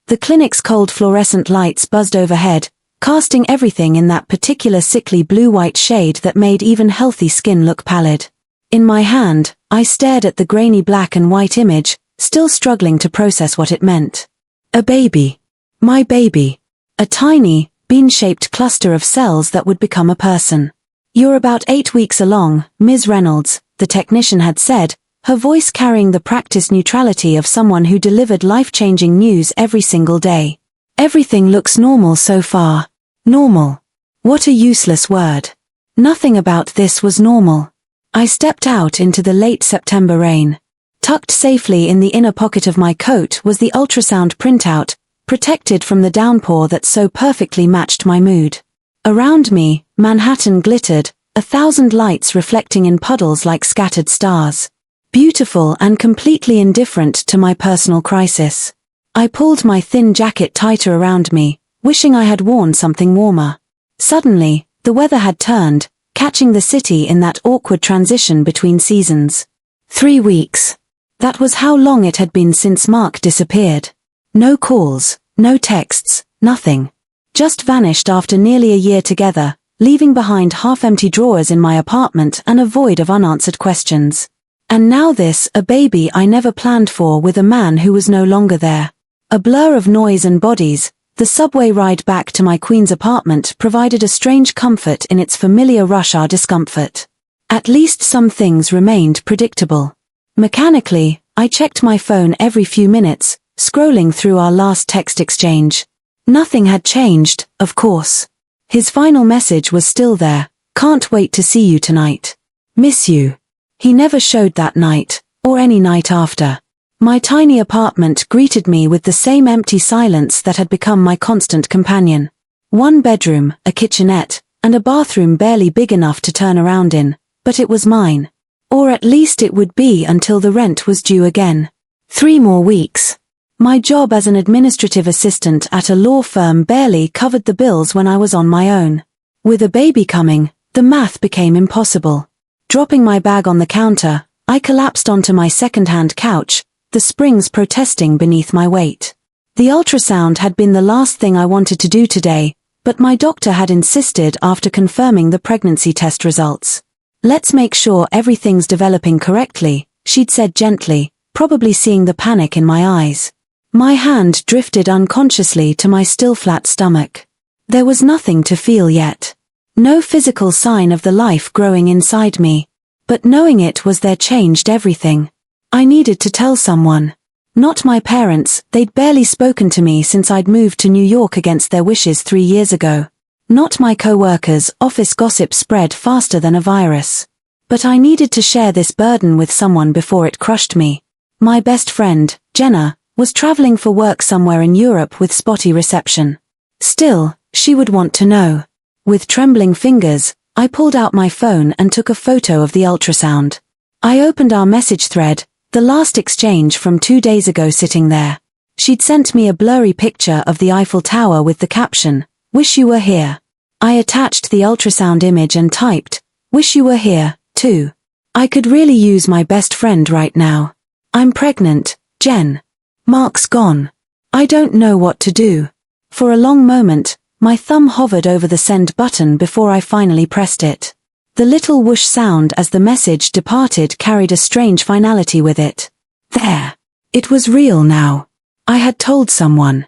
The clinic's cold fluorescent lights buzzed overhead, casting everything in that particular sickly blue-white shade that made even healthy skin look pallid. In my hand, I stared at the grainy black and white image, still struggling to process what it meant. A baby. My baby. A tiny, bean-shaped cluster of cells that would become a person. "You're about 8 weeks along, Ms. Reynolds," the technician had said, her voice carrying the practiced neutrality of someone who delivered life-changing news every single day. "Everything looks normal so far." Normal. What a useless word. Nothing about this was normal. I stepped out into the late September rain. Tucked safely in the inner pocket of my coat was the ultrasound printout, protected from the downpour that so perfectly matched my mood. Around me, Manhattan glittered, 1,000 lights reflecting in puddles like scattered stars. Beautiful and completely indifferent to my personal crisis. I pulled my thin jacket tighter around me, wishing I had worn something warmer. Suddenly, the weather had turned, catching the city in that awkward transition between seasons. 3 weeks. That was how long it had been since Mark disappeared. No calls, no texts, nothing. Just vanished after nearly a year together, leaving behind half-empty drawers in my apartment and a void of unanswered questions. And now this, a baby I never planned for with a man who was no longer there. A blur of noise and bodies, the subway ride back to my Queen's apartment provided a strange comfort in its familiar rush-hour discomfort. At least some things remained predictable. Mechanically, I checked my phone every few minutes, scrolling through our last text exchange. Nothing had changed, of course. His final message was still there: "Can't wait to see you tonight. Miss you." He never showed that night, or any night after. My tiny apartment greeted me with the same empty silence that had become my constant companion. One bedroom, a kitchenette, and a bathroom barely big enough to turn around in, but it was mine. Or at least it would be until the rent was due again. 3 more weeks. My job as an administrative assistant at a law firm barely covered the bills when I was on my own. With a baby coming, the math became impossible. Dropping my bag on the counter, I collapsed onto my second-hand couch, the springs protesting beneath my weight. The ultrasound had been the last thing I wanted to do today, but my doctor had insisted after confirming the pregnancy test results. "Let's make sure everything's developing correctly," she'd said gently, probably seeing the panic in my eyes. My hand drifted unconsciously to my still flat stomach. There was nothing to feel yet. No physical sign of the life growing inside me. But knowing it was there changed everything. I needed to tell someone. Not my parents, they'd barely spoken to me since I'd moved to New York against their wishes 3 years ago. Not my co-workers, office gossip spread faster than a virus. But I needed to share this burden with someone before it crushed me. My best friend, Jenna, was traveling for work somewhere in Europe with spotty reception. Still, she would want to know. With trembling fingers, I pulled out my phone and took a photo of the ultrasound. I opened our message thread, the last exchange from 2 days ago sitting there. She'd sent me a blurry picture of the Eiffel Tower with the caption, "Wish you were here." I attached the ultrasound image and typed, "Wish you were here, too." I could really use my best friend right now. "I'm pregnant, Jen. Mark's gone. I don't know what to do." For a long moment, my thumb hovered over the send button before I finally pressed it. The little whoosh sound as the message departed carried a strange finality with it. There. It was real now. I had told someone.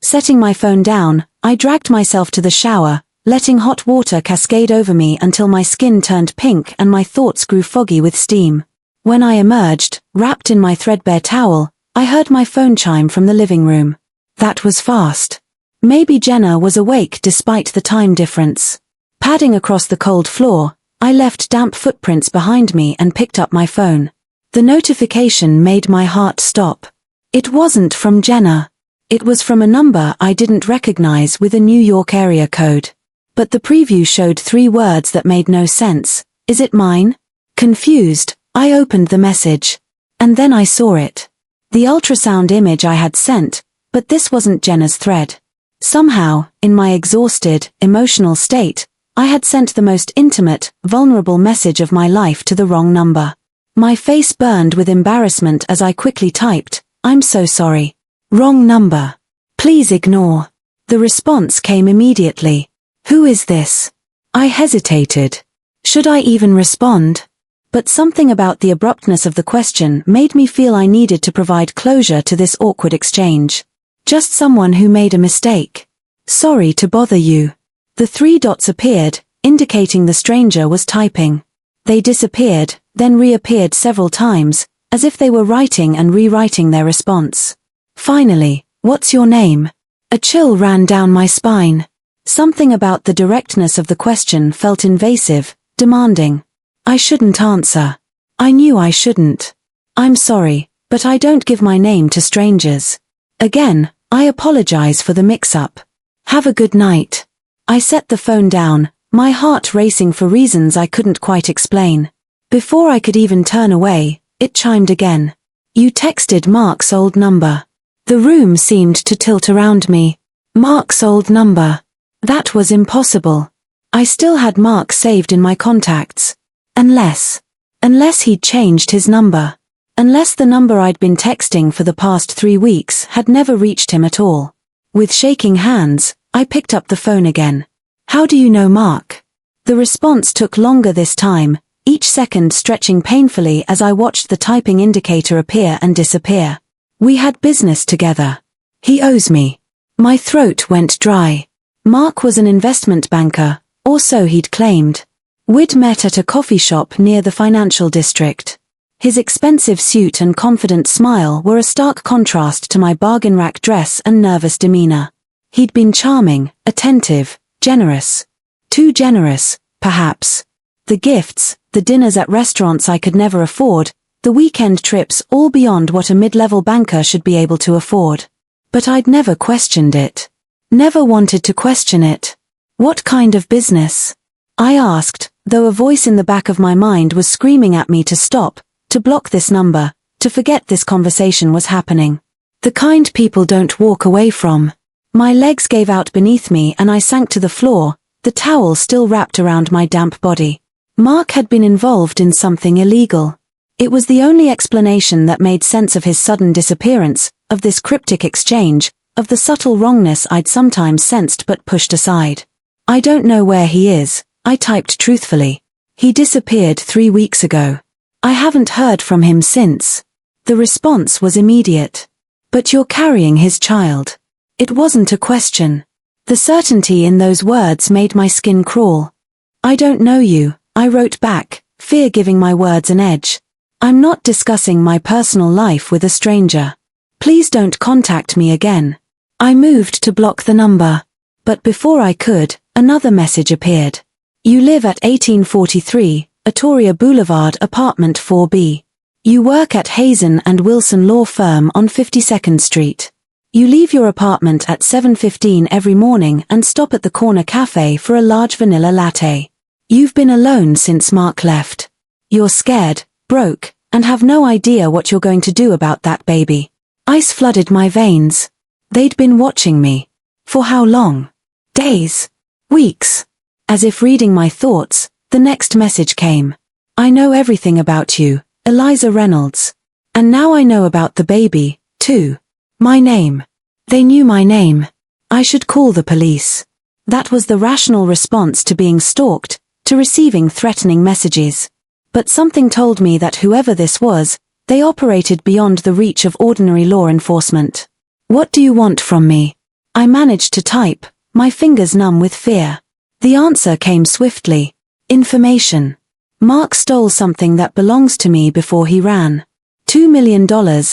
Setting my phone down, I dragged myself to the shower, letting hot water cascade over me until my skin turned pink and my thoughts grew foggy with steam. When I emerged, wrapped in my threadbare towel, I heard my phone chime from the living room. That was fast. Maybe Jenna was awake despite the time difference. Padding across the cold floor, I left damp footprints behind me and picked up my phone. The notification made my heart stop. It wasn't from Jenna. It was from a number I didn't recognize with a New York area code. But the preview showed 3 words that made no sense. Is it mine? Confused, I opened the message. And then I saw it. The ultrasound image I had sent, but this wasn't Jenna's thread. Somehow, in my exhausted, emotional state, I had sent the most intimate, vulnerable message of my life to the wrong number. My face burned with embarrassment as I quickly typed, "I'm so sorry. Wrong number. Please ignore. The response came immediately. Who is this? I hesitated. Should I even respond? But something about the abruptness of the question made me feel I needed to provide closure to this awkward exchange. Just someone who made a mistake. Sorry to bother you. The 3 dots appeared, indicating the stranger was typing. They disappeared, then reappeared several times, as if they were writing and rewriting their response. Finally, what's your name? A chill ran down my spine. Something about the directness of the question felt invasive, demanding. I shouldn't answer. I knew I shouldn't. I'm sorry, but I don't give my name to strangers. Again, I apologize for the mix-up. Have a good night. I set the phone down, my heart racing for reasons I couldn't quite explain. Before I could even turn away, it chimed again. You texted Mark's old number. The room seemed to tilt around me. Mark's old number. That was impossible. I still had Mark saved in my contacts. Unless he'd changed his number. Unless the number I'd been texting for the past 3 weeks had never reached him at all. With shaking hands, I picked up the phone again. How do you know Mark? The response took longer this time, each second stretching painfully as I watched the typing indicator appear and disappear. We had business together. He owes me. My throat went dry. Mark was an investment banker, or so he'd claimed. We'd met at a coffee shop near the financial district. His expensive suit and confident smile were a stark contrast to my bargain rack dress and nervous demeanor. He'd been charming, attentive, generous. Too generous, perhaps. The gifts, the dinners at restaurants I could never afford, the weekend trips all beyond what a mid-level banker should be able to afford. But I'd never questioned it. Never wanted to question it. What kind of business? I asked, though a voice in the back of my mind was screaming at me to stop, to block this number, to forget this conversation was happening. The kind people don't walk away from. My legs gave out beneath me and I sank to the floor, the towel still wrapped around my damp body. Mark had been involved in something illegal. It was the only explanation that made sense of his sudden disappearance, of this cryptic exchange, of the subtle wrongness I'd sometimes sensed but pushed aside. I don't know where he is, I typed truthfully. He disappeared 3 weeks ago. I haven't heard from him since. The response was immediate. But you're carrying his child. It wasn't a question. The certainty in those words made my skin crawl. I don't know you, I wrote back, fear giving my words an edge. I'm not discussing my personal life with a stranger. Please don't contact me again. I moved to block the number. But before I could, another message appeared. You live at 1843, Atoria Boulevard, apartment 4B. You work at Hazen and Wilson Law Firm on 52nd Street. You leave your apartment at 7:15 every morning and stop at the corner cafe for a large vanilla latte. You've been alone since Mark left. You're scared, broke, and have no idea what you're going to do about that baby. Ice flooded my veins. They'd been watching me. For how long? Days? Weeks? As if reading my thoughts, the next message came. I know everything about you, Eliza Reynolds. And now I know about the baby, too. My name. They knew my name. I should call the police. That was the rational response to being stalked, to receiving threatening messages. But something told me that whoever this was, they operated beyond the reach of ordinary law enforcement. What do you want from me? I managed to type, my fingers numb with fear. The answer came swiftly. Information. Mark stole something that belongs to me before he ran. $2 million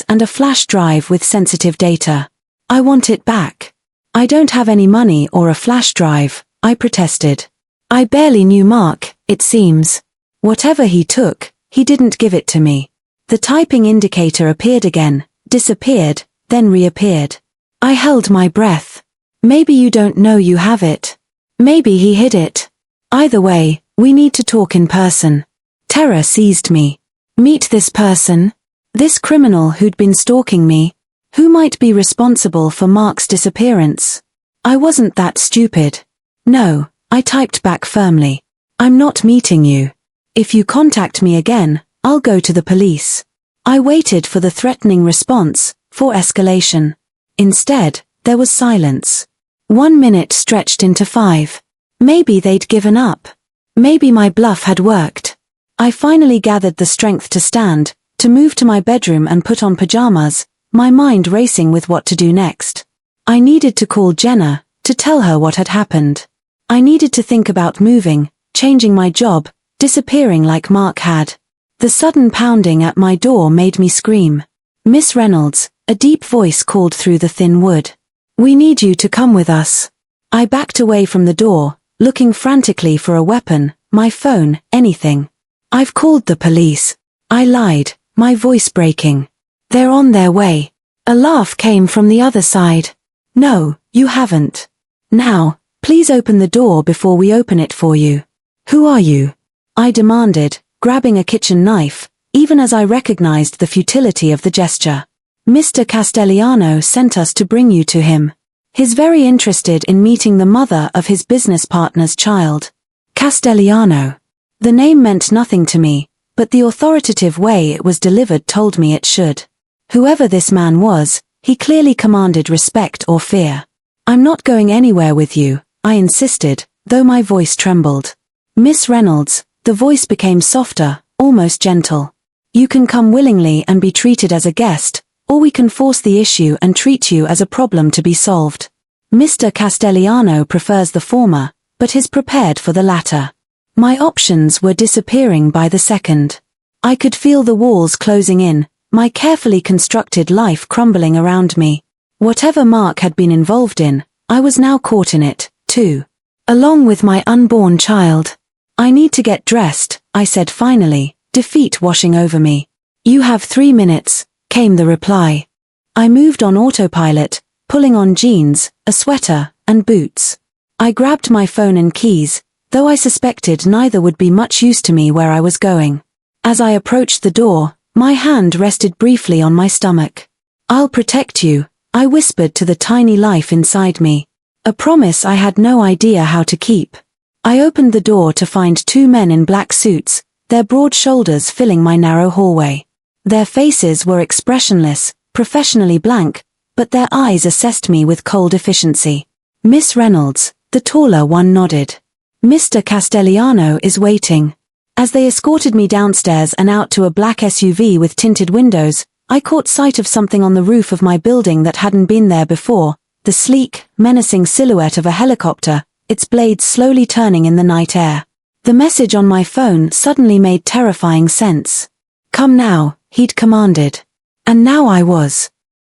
and a flash drive with sensitive data. I want it back. I don't have any money or a flash drive, I protested. I barely knew Mark, it seems. Whatever he took, he didn't give it to me. The typing indicator appeared again, disappeared, then reappeared. I held my breath. Maybe you don't know you have it. Maybe he hid it. Either way, we need to talk in person. Terror seized me. Meet this person? This criminal who'd been stalking me? Who might be responsible for Mark's disappearance? I wasn't that stupid. No, I typed back firmly. I'm not meeting you. If you contact me again, I'll go to the police. I waited for the threatening response, for escalation. Instead, There was silence. 1 minute stretched into 5. Maybe they'd given up. Maybe my bluff had worked. I finally gathered the strength to stand, to move to my bedroom and put on pajamas, my mind racing with what to do next. I needed to call Jenna, to tell her what had happened. I needed to think about moving, changing my job, disappearing like Mark had. The sudden pounding at my door made me scream. "Miss Reynolds," a deep voice called through the thin wood. "We need you to come with us." I backed away from the door, looking frantically for a weapon, my phone, anything. "I've called the police," I lied, my voice breaking. "They're on their way." A laugh came from the other side. "No, you haven't. Now, please open the door before we open it for you." "Who are you?" I demanded, grabbing a kitchen knife, even as I recognized the futility of the gesture. "Mr. Castellano sent us to bring you to him. He's very interested in meeting the mother of his business partner's child." Castellano. The name meant nothing to me, but the authoritative way it was delivered told me it should. Whoever this man was, he clearly commanded respect or fear. "I'm not going anywhere with you," I insisted, though my voice trembled. "Miss Reynolds," the voice became softer, almost gentle. "You can come willingly and be treated as a guest, or we can force the issue and treat you as a problem to be solved. Mr. Castellano prefers the former, but is prepared for the latter." My options were disappearing by the second. I could feel the walls closing in, my carefully constructed life crumbling around me. Whatever Mark had been involved in, I was now caught in it, too. Along with my unborn child. "I need to get dressed," I said finally, defeat washing over me. "You have 3 minutes," came the reply. I moved on autopilot, pulling on jeans, a sweater, and boots. I grabbed my phone and keys, though I suspected neither would be much use to me where I was going. As I approached the door, my hand rested briefly on my stomach. "I'll protect you," I whispered to the tiny life inside me. A promise I had no idea how to keep. I opened the door to find 2 men in black suits, their broad shoulders filling my narrow hallway. Their faces were expressionless, professionally blank, but their eyes assessed me with cold efficiency. "Miss Reynolds," the taller one nodded. "Mr. Castellano is waiting." As they escorted me downstairs and out to a black SUV with tinted windows, I caught sight of something on the roof of my building that hadn't been there before, the sleek, menacing silhouette of a helicopter, its blades slowly turning in the night air. The message on my phone suddenly made terrifying sense. "Come now," he'd commanded. And now I was